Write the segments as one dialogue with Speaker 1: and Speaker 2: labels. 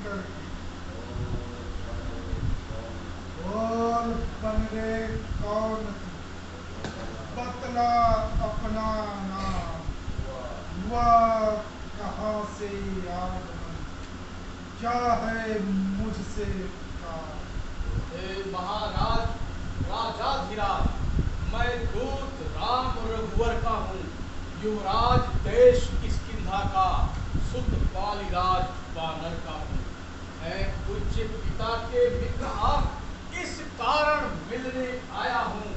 Speaker 1: करके बोल बन रे कौन तू, बतला अपना नाम, हुआ कहाँ से आगमन, क्या है मुझसे काम।
Speaker 2: हे महाराज राजाधिराज, मैं दूत राम रघुवर का हूँ, युवराज देश किष्किंधा का, सुत बालीराज वानर का हूँ। मैं पूज्य पिता के मित्र आप, इस कारण मिलने आया हूँ।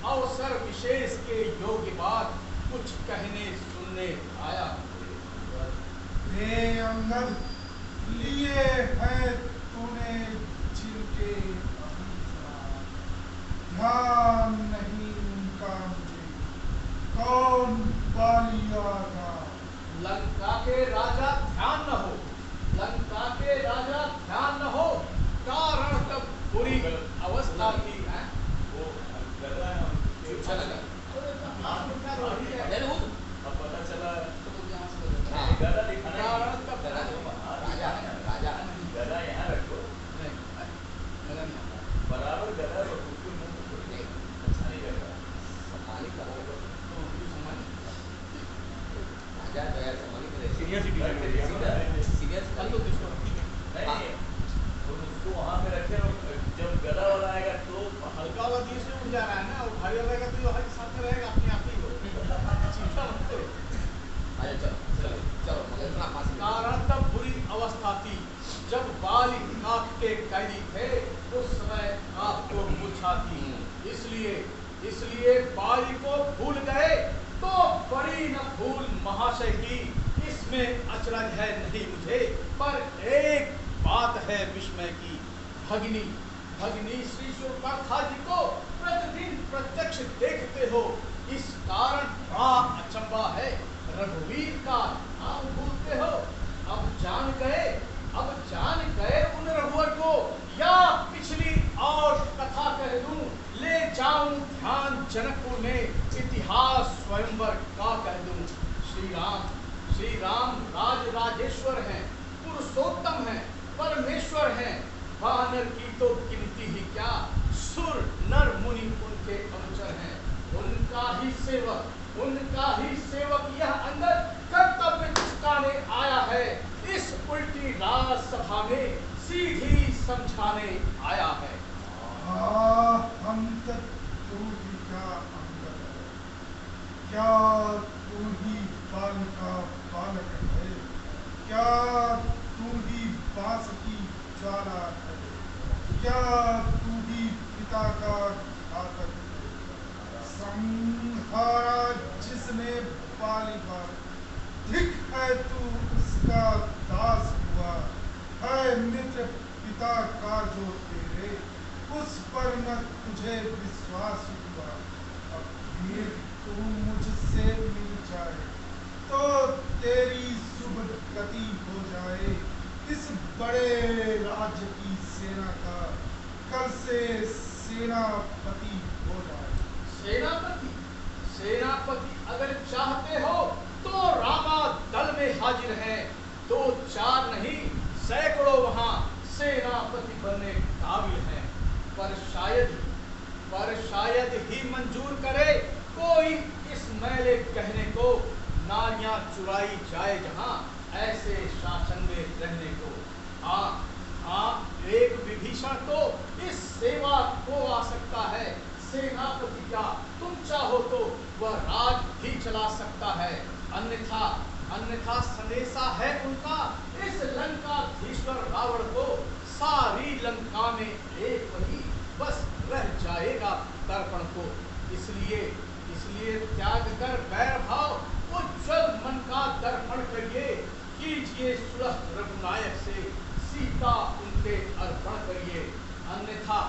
Speaker 2: अवसर विशेष के योग्य बात कुछ कहने सुनने आया हूँ।
Speaker 1: हे अंगद, लिए है तूने जिनके अभिमान, ध्यान नहीं उनका मुझे, कौन बालिया था।
Speaker 2: लंका के राजा ध्यान न हो, लंका के राजा ध्यान न हो, कारण तब बुरी अवस्था थी है।
Speaker 3: वो गधा है,
Speaker 4: अच्छा लगा।
Speaker 3: अब पता चला
Speaker 4: हाँ।
Speaker 3: गधा दिखाना ही
Speaker 2: कारण
Speaker 3: नहीं।
Speaker 2: तब
Speaker 4: राजा है ना, राजा है।
Speaker 3: गधा यहाँ रखो, बराबर गधा रखो, उसको मुंह में थोड़ी
Speaker 4: नहीं,
Speaker 3: अच्छा नहीं लग रहा।
Speaker 4: सम्मानित करो। राजा तो यार सम्मानित रहे।
Speaker 3: सीनियर सिटीजन हो गया।
Speaker 4: सीनियर
Speaker 3: नहीं, तो उसको वहाँ पे रखे और जब गधा वाला आएगा तो
Speaker 2: हल्का वाला तीर से उठ जा रहा है ना, वो भारी वाला रहेगा तो ये हर साथ में रहेगा अपने आप ही को। चिंता मत करो।
Speaker 4: अच्छा चलो चलो मगर इतना पास
Speaker 2: कारण तब बुरी अवस्था थी, जब बाली नाथ के कैदी थे, उस समय आपको मूर्छा थी। इसलिए बाली को भूल गए तो बड़ी न भूल महाशय की, इसमें अचरज है नहीं मुझे, पर एक बात है विस्मय की। भगिनी श्री शूर्पणखा जी को प्रतिदिन प्रत्यक्ष देखते हो, इस कारण बड़ा अचंभा है। रघुवीर का नाम भूलते हो, अब जान गए उन रघुवर को, या पिछली और कथा कह दूं, ले जाऊं ध्यान जनकपुर में, इतिहास स्वयंवर का कह दूं। श्री राम राज राजेश्वर हैं, पुरुषोत्तम हैं, परमेश्वर हैं, वानर की तो गिनती ही क्या, सुर नर मुनि उनके अनुचर हैं। उनका ही सेवक यह अंदर कर्तव्य चुकाने आया है, इस उल्टी राजसभा में सीधी समझाने आया है।
Speaker 1: हम तक तू ही क्या अंगद है, क्या तू ही बाल का बालक है, क्या तू ही बांस की ज्वाला है, क्या तू ही पिता का घातक है। संहारा जिसने बाली बार, धिक है तू उसका दास हुआ, है मित्र पिता का जो तेरे, उस पर न तुझे विश्वास हुआ। अब फिर तू मुझसे मिल जाए तो तेरी शुभ गति हो जाए, इस बड़े राज्य की सेना का कल से सेनापति हो जाए।
Speaker 2: सेनापति अगर चाहते हो तो रामा दल में हाजिर हैं, 2-4 नहीं सैकड़ों वहां सेनापति बनने काबिल हैं, पर शायद ही मंजूर करे कोई इस मैले कहने को, नारियां चुराई जाए जहां ऐसे शासन में रहने को। हाँ, एक विभीषण तो इस सेवा को आ सकता है, सेनापति का तुम चाहो तो वह राज भी चला सकता है, अन्यथा संदेशा है उनका इस लंकाधीश्वर रावण को, सारी लंका में एक वही बस रह जाएगा दर्पण को। इसलिए त्याग कर वैर भाव, उज्जवल मन का दर्पण करिए, कीजिए सुलह रघुनायक से, सीता उनके अर्पण करिए, अन्यथा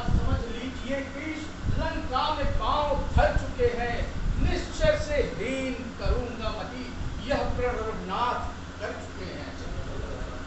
Speaker 2: समझ लीजिए कि